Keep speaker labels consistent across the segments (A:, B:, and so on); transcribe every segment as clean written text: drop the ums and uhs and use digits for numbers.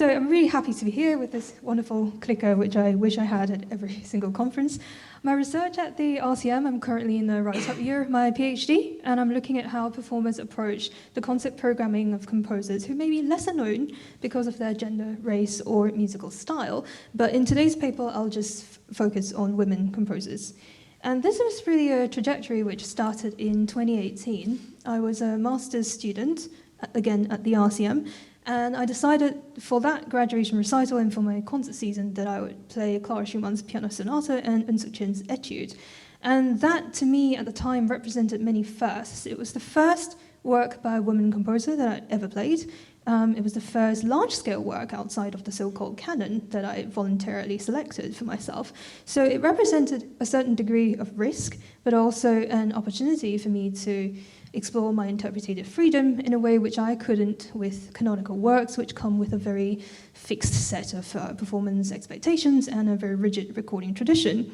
A: So I'm really happy to be here with this wonderful clicker, which I wish I had at every single conference. My research at the RCM, I'm currently in the write-up year of my PhD, and I'm looking at how performers approach the concept programming of composers who may be lesser known because of their gender, race, or musical style. But in today's paper, I'll just focus on women composers. And this was really a trajectory which started in 2018. I was a master's student, again at the RCM, and I decided for that graduation recital and for my concert season that I would play Clara Schumann's Piano Sonata and Eun Suk Chin's Etude. And that, to me, at the time, represented many firsts. It was the first work by a woman composer that I ever played. It was the first large-scale work outside of the so-called canon that I voluntarily selected for myself. So it represented a certain degree of risk, but also an opportunity for me to explore my interpretative freedom in a way which I couldn't with canonical works, which come with a very fixed set of performance expectations and a very rigid recording tradition.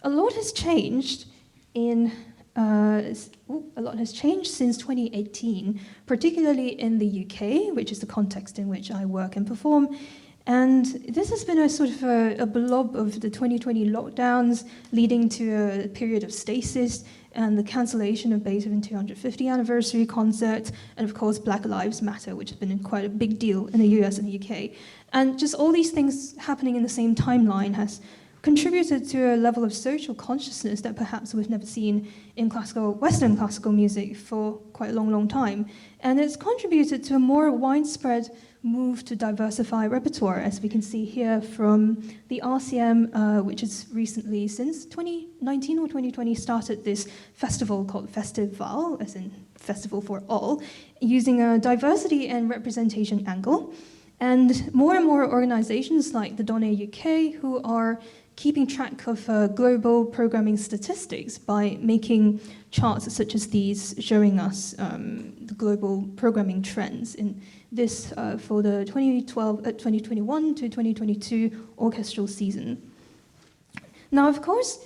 A: A lot has changed since 2018, particularly in the UK, which is the context in which I work and perform. And this has been a sort of a blob of the 2020 lockdowns, leading to a period of stasis and the cancellation of Beethoven 250 anniversary concert, and of course Black Lives Matter, which has been quite a big deal in the US and the UK. And just all these things happening in the same timeline has contributed to a level of social consciousness that perhaps we've never seen in Western classical music for quite a long, long time. And it's contributed to a more widespread move to diversify repertoire, as we can see here from the RCM, which has recently, since 2019 or 2020, started this festival called Festival, as in Festival for All, using a diversity and representation angle. And more organizations like the Donne UK, who are keeping track of global programming statistics by making charts such as these, showing us the global programming trends in this for the 2021 to 2022 orchestral season. Now, of course,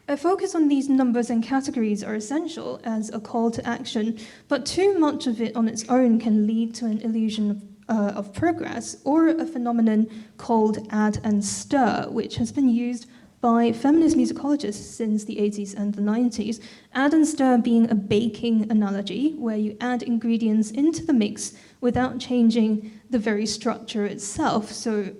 A: a focus on these numbers and categories are essential as a call to action, but too much of it on its own can lead to an illusion of progress, or a phenomenon called add and stir, which has been used by feminist musicologists since the 80s and the 90s. Add and stir being a baking analogy, where you add ingredients into the mix without changing the very structure itself,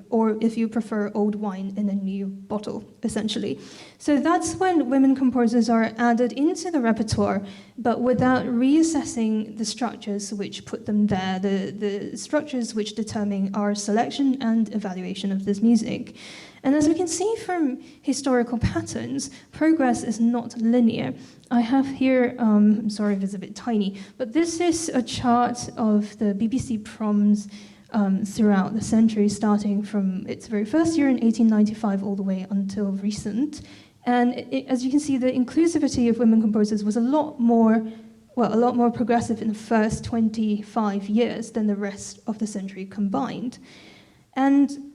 A: or if you prefer, old wine in a new bottle, essentially. So that's when women composers are added into the repertoire, but without reassessing the structures which put them there, the structures which determine our selection and evaluation of this music. And as we can see from historical patterns, progress is not linear. I have here, I'm sorry if it's a bit tiny, but this is a chart of the BBC proms throughout the century, starting from its very first year in 1895 all the way until recent. And as you can see, the inclusivity of women composers was a lot more progressive in the first 25 years than the rest of the century combined. And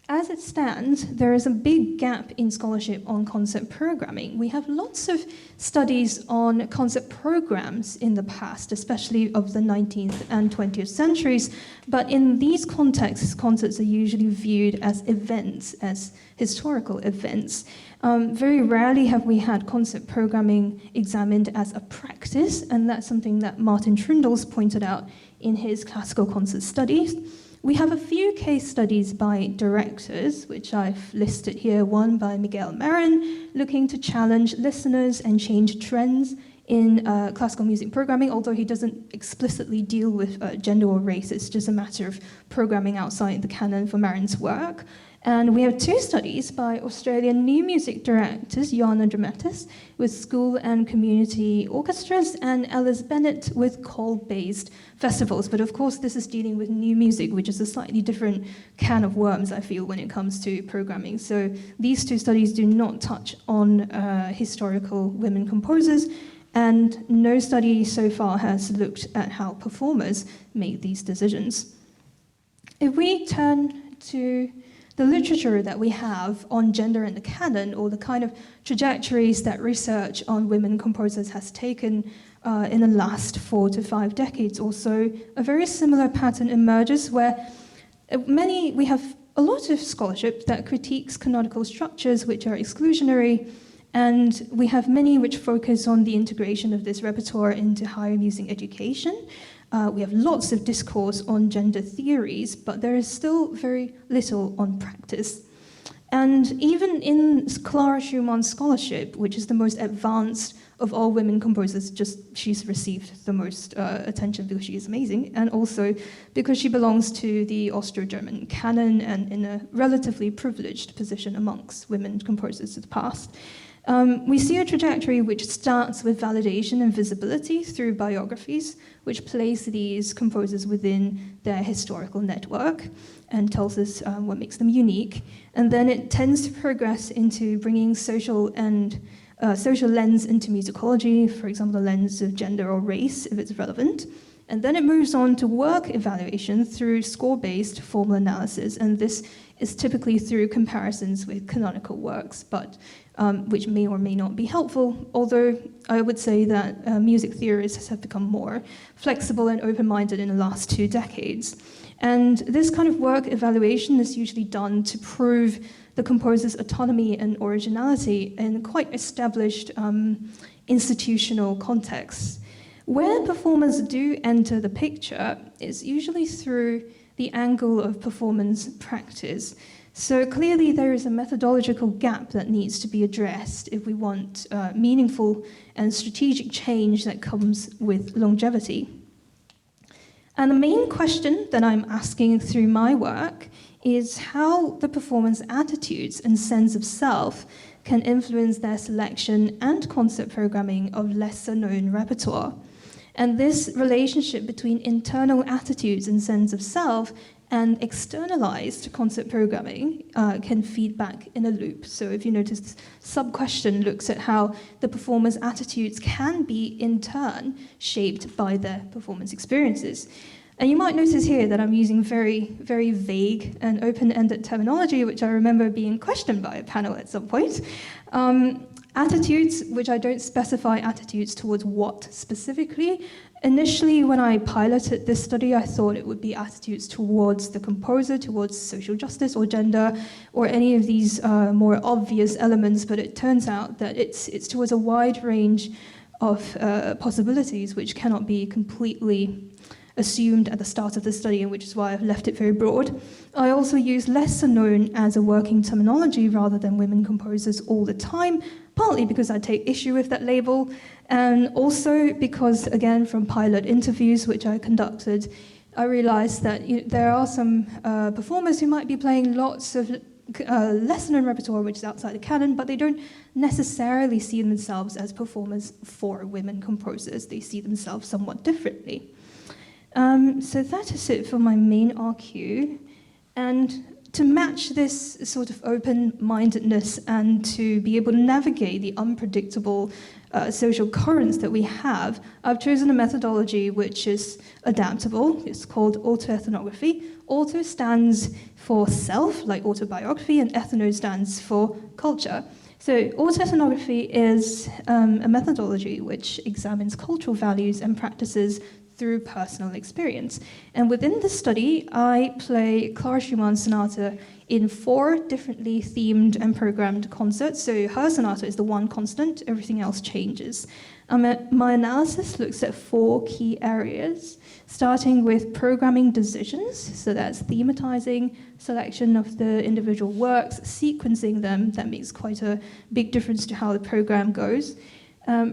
A: as it stands, there is a big gap in scholarship on concept programming. We have lots of studies on concept programs in the past, especially of the 19th and 20th centuries, but in these contexts, concerts are usually viewed as events, as historical events. Very rarely have we had concept programming examined as a practice, and that's something that Martin Tröndle's pointed out in his classical concert studies. We have a few case studies by directors, which I've listed here. One by Miguel Marin, looking to challenge listeners and change trends in classical music programming, although he doesn't explicitly deal with gender or race. It's just a matter of programming outside the canon for Marin's work. And we have two studies by Australian new music directors, Joanna Dramatis with school and community orchestras, and Alice Bennett with call-based festivals. But of course, this is dealing with new music, which is a slightly different can of worms, I feel, when it comes to programming. So these two studies do not touch on historical women composers, and no study so far has looked at how performers make these decisions. If we turn to the literature that we have on gender and the canon, or the kind of trajectories that research on women composers has taken in the last 4 to 5 decades or so, a very similar pattern emerges where We have a lot of scholarship that critiques canonical structures which are exclusionary, and we have many which focus on the integration of this repertoire into higher music education. We have lots of discourse on gender theories, but there is still very little on practice. And even in Clara Schumann's scholarship, which is the most advanced of all women composers, she's received the most attention because she is amazing, and also because she belongs to the Austro-German canon and in a relatively privileged position amongst women composers of the past. We see a trajectory which starts with validation and visibility through biographies, which place these composers within their historical network and tells us what makes them unique. And then it tends to progress into bringing social lens into musicology, for example, the lens of gender or race, if it's relevant. And then it moves on to work evaluation through score-based formal analysis, and this is typically through comparisons with canonical works, but which may or may not be helpful, although I would say that music theorists have become more flexible and open-minded in the last 2 decades. And this kind of work evaluation is usually done to prove the composer's autonomy and originality in quite established institutional contexts. Where performers do enter the picture is usually through the angle of performance practice. So clearly there is a methodological gap that needs to be addressed if we want meaningful and strategic change that comes with longevity. And the main question that I'm asking through my work is how the performance attitudes and sense of self can influence their selection and concert programming of lesser-known repertoire. And this relationship between internal attitudes and sense of self and externalized concert programming can feed back in a loop. So if you notice, this sub-question looks at how the performer's attitudes can be, in turn, shaped by their performance experiences. And you might notice here that I'm using very, very vague and open-ended terminology, which I remember being questioned by a panel at some point. Attitudes, which I don't specify attitudes towards what specifically. Initially, when I piloted this study, I thought it would be attitudes towards the composer, towards social justice or gender, or any of these more obvious elements, but it turns out that it's towards a wide range of possibilities which cannot be completely assumed at the start of the study, and which is why I've left it very broad. I also use lesser known as a working terminology rather than women composers all the time, partly because I take issue with that label, and also because, again, from pilot interviews which I conducted, I realized that there are some performers who might be playing lots of lesser known repertoire which is outside the canon, but they don't necessarily see themselves as performers for women composers. They see themselves somewhat differently. So that is it for my main RQ. And to match this sort of open-mindedness and to be able to navigate the unpredictable social currents that we have, I've chosen a methodology which is adaptable. It's called autoethnography. Auto stands for self, like autobiography, and ethno stands for culture. So autoethnography is a methodology which examines cultural values and practices through personal experience. And within the study, I play Clara Schumann's sonata in 4 differently themed and programmed concerts. So her sonata is the one constant, everything else changes. My analysis looks at 4 key areas, starting with programming decisions. So that's thematizing, selection of the individual works, sequencing them. That makes quite a big difference to how the program goes.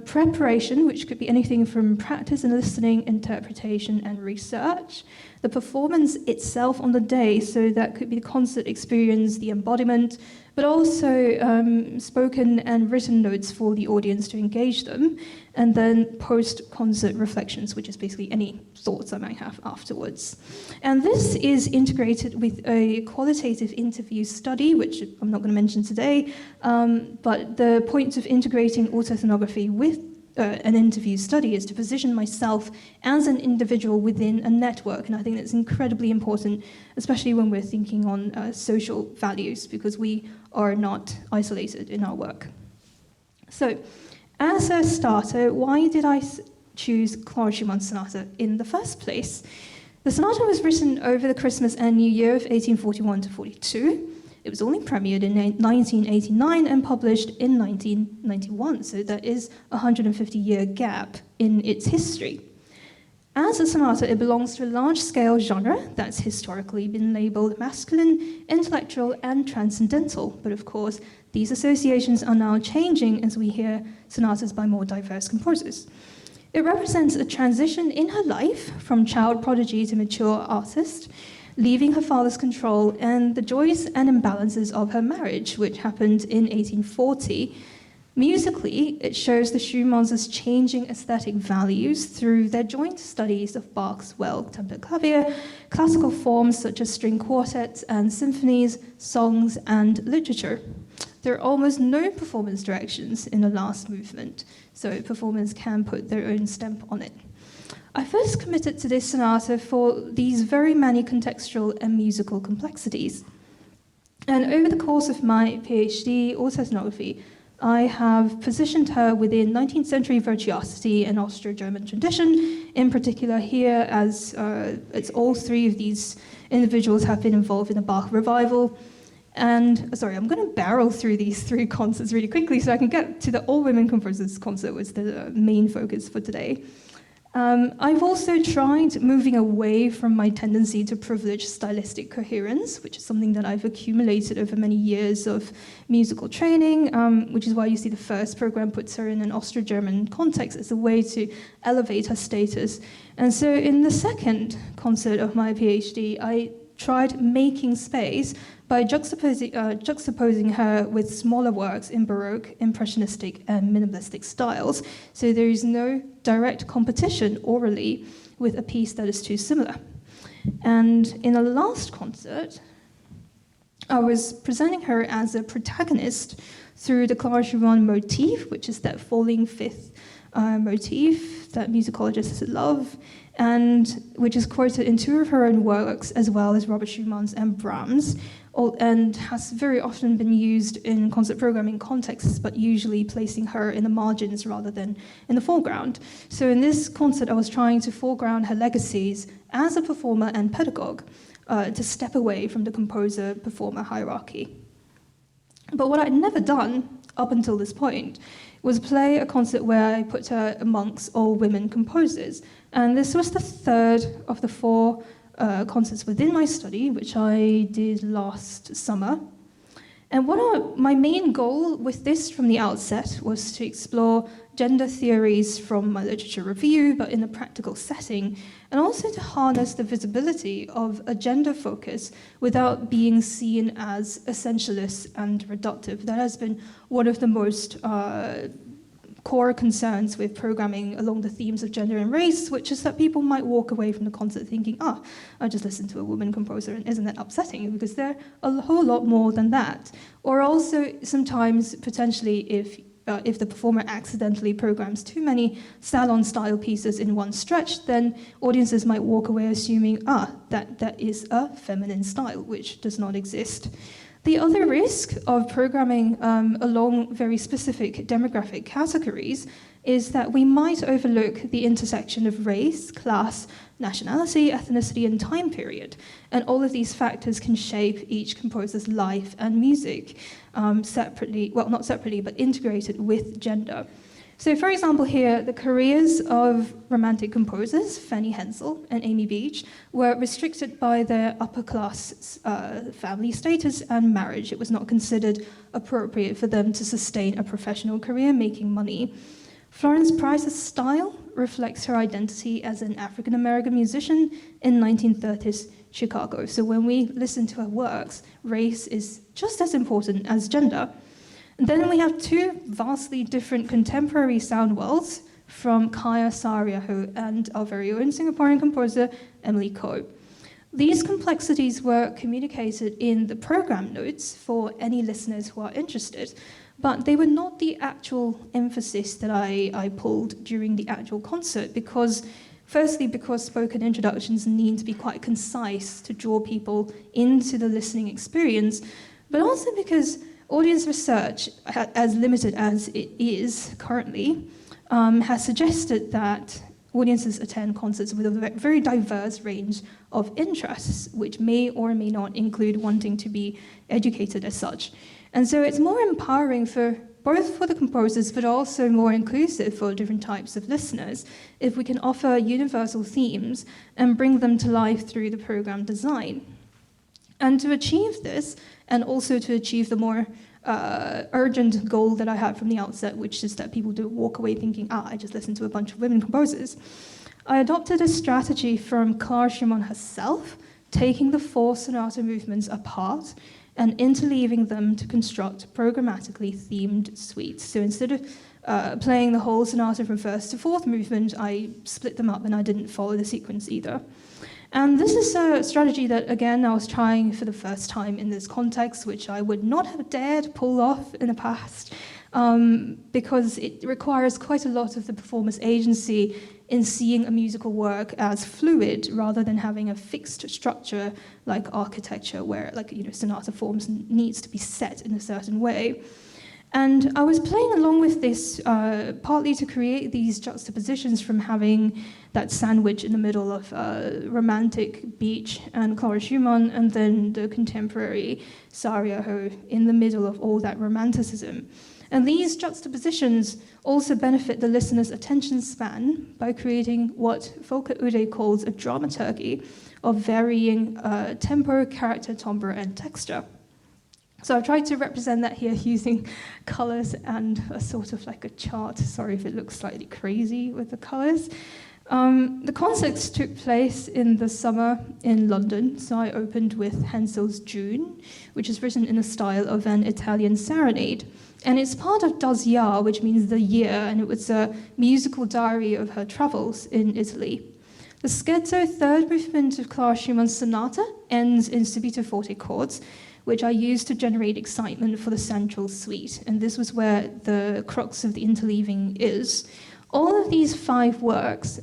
A: Preparation, which could be anything from practice and listening, interpretation and research. The performance itself on the day, so that could be the concert experience, the embodiment, but also spoken and written notes for the audience to engage them. And then post-concert reflections, which is basically any thoughts I might have afterwards. And this is integrated with a qualitative interview study, which I'm not going to mention today, but the point of integrating autoethnography with an interview study is to position myself as an individual within a network, and I think that's incredibly important, especially when we're thinking on social values, because we are not isolated in our work. So, as a starter, why did I choose Clara Schumann's sonata in the first place? The sonata was written over the Christmas and New Year of 1841 to 42. It was only premiered in 1989 and published in 1991, so there is a 150-year gap in its history. As a sonata, it belongs to a large-scale genre that's historically been labeled masculine, intellectual, and transcendental. But of course, these associations are now changing as we hear sonatas by more diverse composers. It represents a transition in her life from child prodigy to mature artist, leaving her father's control and the joys and imbalances of her marriage, which happened in 1840. Musically, it shows the Schumanns' changing aesthetic values through their joint studies of Bach's well-tempered clavier, classical forms such as string quartets and symphonies, songs, and literature. There are almost no performance directions in the last movement, so performers can put their own stamp on it. I first committed to this sonata for these very many contextual and musical complexities. And over the course of my PhD oceanography, I have positioned her within 19th century virtuosity and Austro-German tradition, in particular here as it's all three of these individuals have been involved in the Bach revival. And, sorry, I'm going to barrel through these three concerts really quickly so I can get to the all-women composers concert, which is the main focus for today. I've also tried moving away from my tendency to privilege stylistic coherence, which is something that I've accumulated over many years of musical training, which is why you see the first program puts her in an Austro-German context as a way to elevate her status. And so in the second concert of my PhD, I tried making space by juxtaposing her with smaller works in Baroque, Impressionistic, and Minimalistic styles. So there is no direct competition orally with a piece that is too similar. And in the last concert, I was presenting her as a protagonist through the Clara Schumann motif, which is that falling fifth motif that musicologists love, and which is quoted in two of her own works, as well as Robert Schumann's and Brahms', and has very often been used in concert programming contexts, but usually placing her in the margins rather than in the foreground. So in this concert, I was trying to foreground her legacies as a performer and pedagogue, to step away from the composer-performer hierarchy. But what I'd never done up until this point was play a concert where I put her amongst all women composers. And this was the third of the four concerts within my study, which I did last summer. And my main goal with this from the outset was to explore gender theories from my literature review, but in a practical setting, and also to harness the visibility of a gender focus without being seen as essentialist and reductive. That has been one of the most core concerns with programming along the themes of gender and race, which is that people might walk away from the concert thinking, I just listened to a woman composer, and isn't that upsetting? Because they're a whole lot more than that. Or also sometimes potentially if the performer accidentally programs too many salon-style pieces in one stretch, then audiences might walk away assuming, that is a feminine style, which does not exist. The other risk of programming along very specific demographic categories is that we might overlook the intersection of race, class, nationality, ethnicity, and time period. And all of these factors can shape each composer's life and music separately, well, not separately, but integrated with gender. So for example here, the careers of romantic composers, Fanny Hensel and Amy Beach, were restricted by their upper class family status and marriage. It was not considered appropriate for them to sustain a professional career making money. Florence Price's style reflects her identity as an African-American musician in 1930s Chicago. So when we listen to her works, race is just as important as gender. And then we have two vastly different contemporary sound worlds from Kaya Saariaho and our very own Singaporean composer, Emily Ko. These complexities were communicated in the program notes for any listeners who are interested, but they were not the actual emphasis that I pulled during the actual concert, firstly because spoken introductions need to be quite concise to draw people into the listening experience, but also because audience research, as limited as it is currently, has suggested that audiences attend concerts with a very diverse range of interests, which may or may not include wanting to be educated as such. And so it's more empowering for both for the composers, but also more inclusive for different types of listeners, if we can offer universal themes and bring them to life through the program design. And to achieve this, and also to achieve the more urgent goal that I had from the outset, which is that people don't walk away thinking, I just listened to a bunch of women composers, I adopted a strategy from Clara Schumann herself, taking the 4 sonata movements apart and interleaving them to construct programmatically themed suites. So instead of playing the whole sonata from 1st to 4th movement, I split them up and I didn't follow the sequence either. And this is a strategy that, again, I was trying for the first time in this context, which I would not have dared pull off in the past, because it requires quite a lot of the performer's agency in seeing a musical work as fluid rather than having a fixed structure like architecture where sonata forms needs to be set in a certain way. And I was playing along with this partly to create these juxtapositions from having that sandwich in the middle of romantic beach and Clara Schumann, and then the contemporary Sarajevo in the middle of all that romanticism. And these juxtapositions also benefit the listener's attention span by creating what Volker Ude calls a dramaturgy of varying tempo, character, timbre, and texture. So I've tried to represent that here using colors and a sort of like a chart. Sorry if it looks slightly crazy with the colors. The concerts took place in the summer in London, so I opened with Hensel's June, which is written in the style of an Italian serenade. And it's part of Das Jahr, which means the year, and it was a musical diary of her travels in Italy. The scherzo, 3rd movement of Clara Schumann's sonata, ends in subito forte chords, which I used to generate excitement for the central suite. And this was where the crux of the interleaving is. All of these 5 works,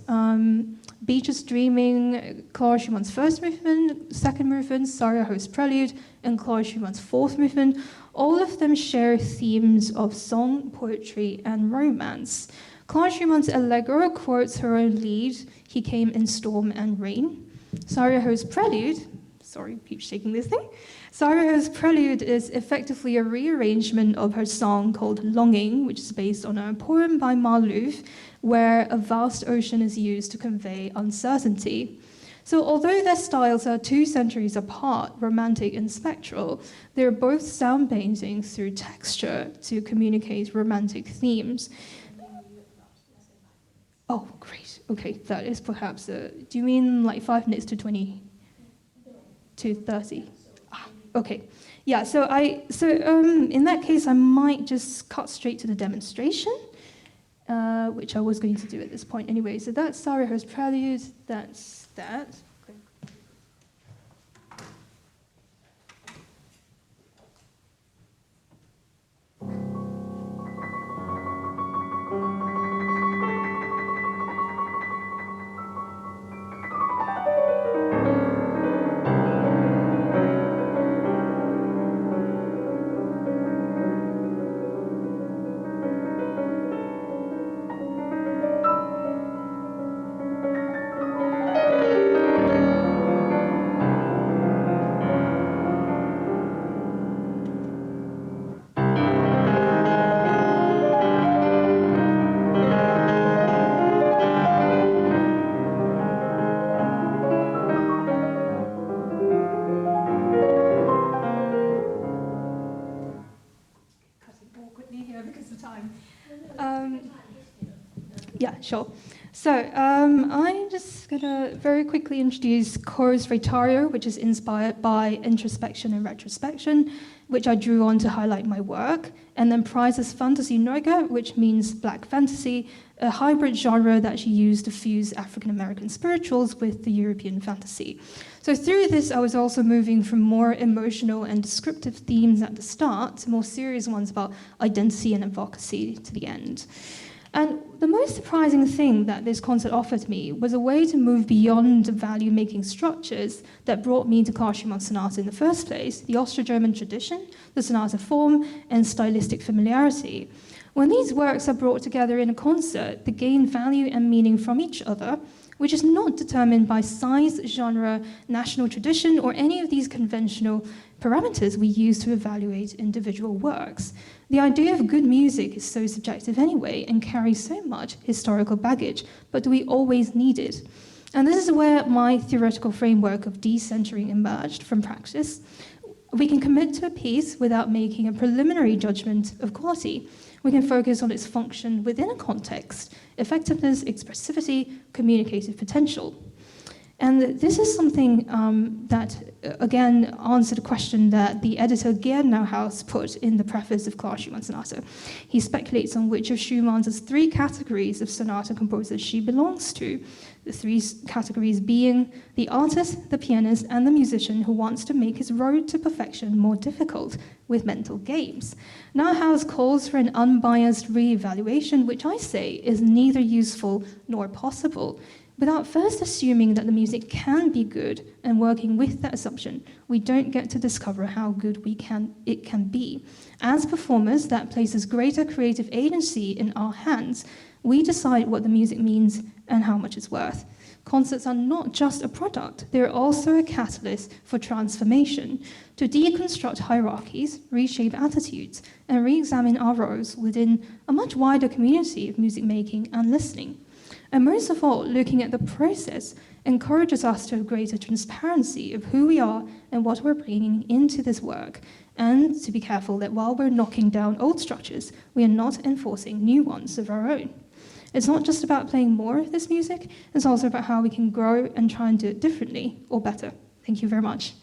A: Beatrice Dreaming, Clara Schumann's 1st movement, 2nd movement, Sarajevo's Prelude, and Clara Schumann's 4th movement, all of them share themes of song, poetry, and romance. Clara Schumann's Allegro quotes her own lead, "He came in storm and rain." Sarajevo's Prelude, sorry, keep shaking this thing. Sarajevo's Prelude is effectively a rearrangement of her song called Longing, which is based on a poem by Marlowe, where a vast ocean is used to convey uncertainty. So although their styles are 2 centuries apart, romantic and spectral, they're both sound painting through texture to communicate romantic themes. Oh, great. Okay, that is perhaps do you mean like 5 minutes to 20? To 30? Okay. Yeah, so in that case, I might just cut straight to the demonstration, which I was going to do at this point anyway. So that's Sarajevo's Prelude, that's that. Okay. Yeah, sure. So I'm just going to very quickly introduce Chorus Retario, which is inspired by introspection and retrospection, which I drew on to highlight my work, and then Price's Fantasy Neuge, which means black fantasy, a hybrid genre that she used to fuse African-American spirituals with the European fantasy. So through this, I was also moving from more emotional and descriptive themes at the start to more serious ones about identity and advocacy to the end. And the most surprising thing that this concert offered me was a way to move beyond the value-making structures that brought me to Clara Schumann's sonata in the first place, the Austro-German tradition, the sonata form, and stylistic familiarity. When these works are brought together in a concert, they gain value and meaning from each other, which is not determined by size, genre, national tradition, or any of these conventional parameters we use to evaluate individual works. The idea of good music is so subjective anyway and carries so much historical baggage, but do we always need it? And this is where my theoretical framework of decentering emerged from practice. We can commit to a piece without making a preliminary judgment of quality. We can focus on its function within a context, effectiveness, expressivity, communicative potential. And this is something that, again, answered a question that the editor Gernauhaus put in the preface of Class Schumann Sonata. He speculates on which of Schumann's three categories of sonata composers she belongs to, the three categories being the artist, the pianist, and the musician who wants to make his road to perfection more difficult with mental games. Neuhaus calls for an unbiased re-evaluation, which I say is neither useful nor possible. Without first assuming that the music can be good and working with that assumption, we don't get to discover how good it can be. As performers, that places greater creative agency in our hands. We decide what the music means and how much it's worth. Concerts are not just a product, they're also a catalyst for transformation, to deconstruct hierarchies, reshape attitudes, and re-examine our roles within a much wider community of music making and listening. And most of all, looking at the process encourages us to have greater transparency of who we are and what we're bringing into this work, and to be careful that while we're knocking down old structures, we are not enforcing new ones of our own. It's not just about playing more of this music, it's also about how we can grow and try and do it differently or better. Thank you very much.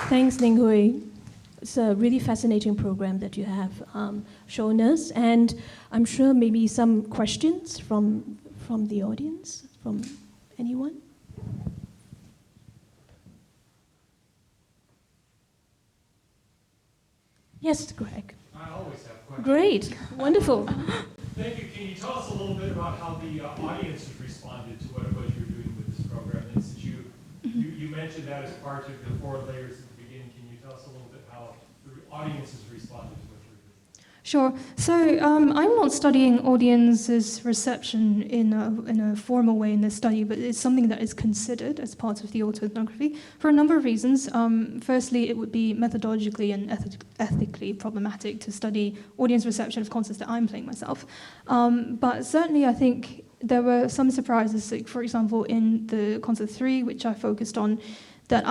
B: Thanks, Ning Hui. It's a really fascinating program that you have shown us, and I'm sure maybe some questions from the audience, from anyone? Yes, Greg.
C: I always have questions.
B: Great, wonderful.
C: Thank you. Can you tell us a little bit about how the audience has responded to what it was you're doing with this program? And since you mentioned that as part of the 4 layers at the beginning, can you tell us a little bit how the audience has responded to what you're doing?
A: Sure. So I'm not studying audience's reception in a formal way in this study, but it's something that is considered as part of the autoethnography for a number of reasons. Firstly, it would be methodologically and ethically problematic to study audience reception of concerts that I'm playing myself. But certainly, I think there were some surprises, like, for example, in the concert 3, which I focused on, that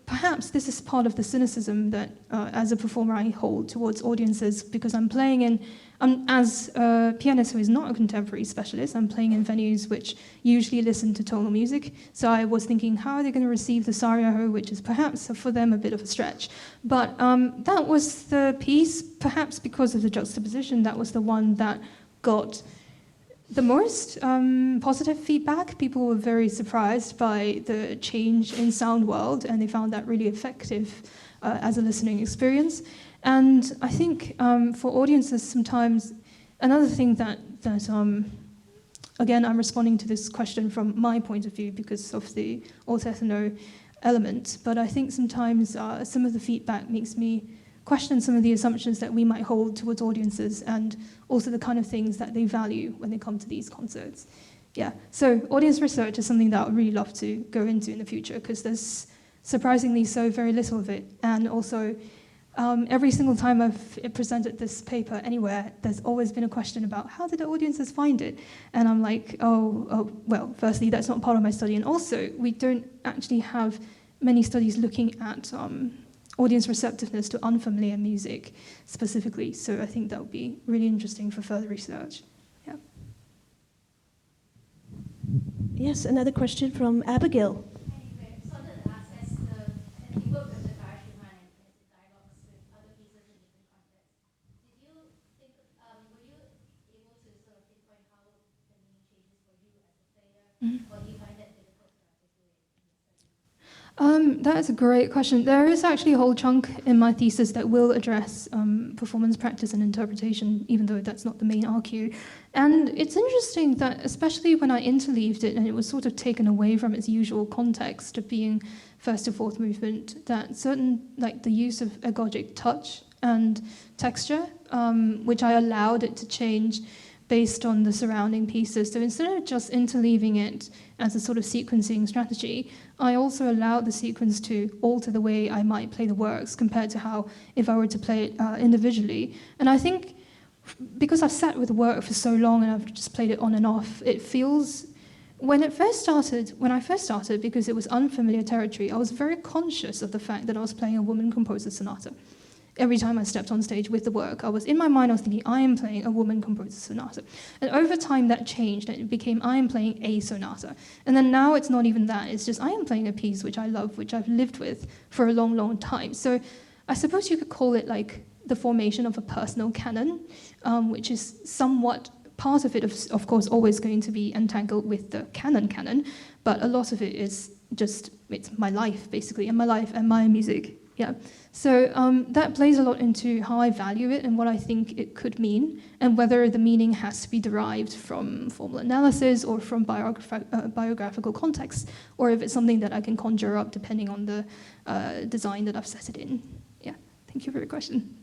A: perhaps this is part of the cynicism that, as a performer, I hold towards audiences, because I'm playing as a pianist who is not a contemporary specialist, I'm playing in venues which usually listen to tonal music. So I was thinking, how are they going to receive the Sarajevo, which is perhaps for them a bit of a stretch. But that was the piece, perhaps because of the juxtaposition, that was the one that got the most positive feedback. People were very surprised by the change in sound world, and they found that really effective as a listening experience. And I think for audiences sometimes, another thing that again, I'm responding to this question from my point of view because of the autoethno element, but I think sometimes some of the feedback makes me question some of the assumptions that we might hold towards audiences, and also the kind of things that they value when they come to these concerts. Yeah, so audience research is something that I would really love to go into in the future, because there's surprisingly so very little of it. And also, every single time I've presented this paper anywhere, there's always been a question about how did the audiences find it? And I'm like, well, firstly, that's not part of my study. And also, we don't actually have many studies looking at audience receptiveness to unfamiliar music specifically. So I think that would be really interesting for further research. Yeah.
B: Yes, another question from Abigail.
D: Anyway, so I wanted to ask, as you work with the Clara Schumann and as the dialogues with other pieces in different contexts, did you think, were you able to sort of pinpoint how the meaning changes for you as a player, or do you find that difficult to articulate in the study?
A: That is a great question. There is actually a whole chunk in my thesis that will address performance practice and interpretation, even though that's not the main RQ. And it's interesting that, especially when I interleaved it and it was sort of taken away from its usual context of being first to fourth movement, that certain, like the use of agogic touch and texture, which I allowed it to change based on the surrounding pieces. So instead of just interleaving it as a sort of sequencing strategy, I also allowed the sequence to alter the way I might play the works compared to how if I were to play it individually. And I think because I've sat with the work for so long and I've just played it on and off, it feels, when I first started, because it was unfamiliar territory, I was very conscious of the fact that I was playing a woman composer's sonata. Every time I stepped on stage with the work, I was thinking, I am playing a woman composer's sonata. And over time that changed, and it became, I am playing a sonata. And then now it's not even that, it's just, I am playing a piece which I love, which I've lived with for a long, long time. So I suppose you could call it like the formation of a personal canon, which is somewhat, part of it, of course, always going to be entangled with the canon, but a lot of it is just, it's my life, basically, and my life and my music. Yeah, so that plays a lot into how I value it and what I think it could mean, and whether the meaning has to be derived from formal analysis or from biographical context, or if it's something that I can conjure up depending on the design that I've set it in. Yeah, thank you for your question.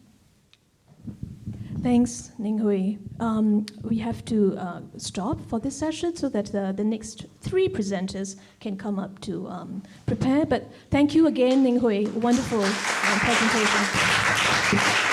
B: Thanks, Ning Hui. We have to stop for this session so that the next three presenters can come up to prepare. But thank you again, Ning Hui. Wonderful presentation.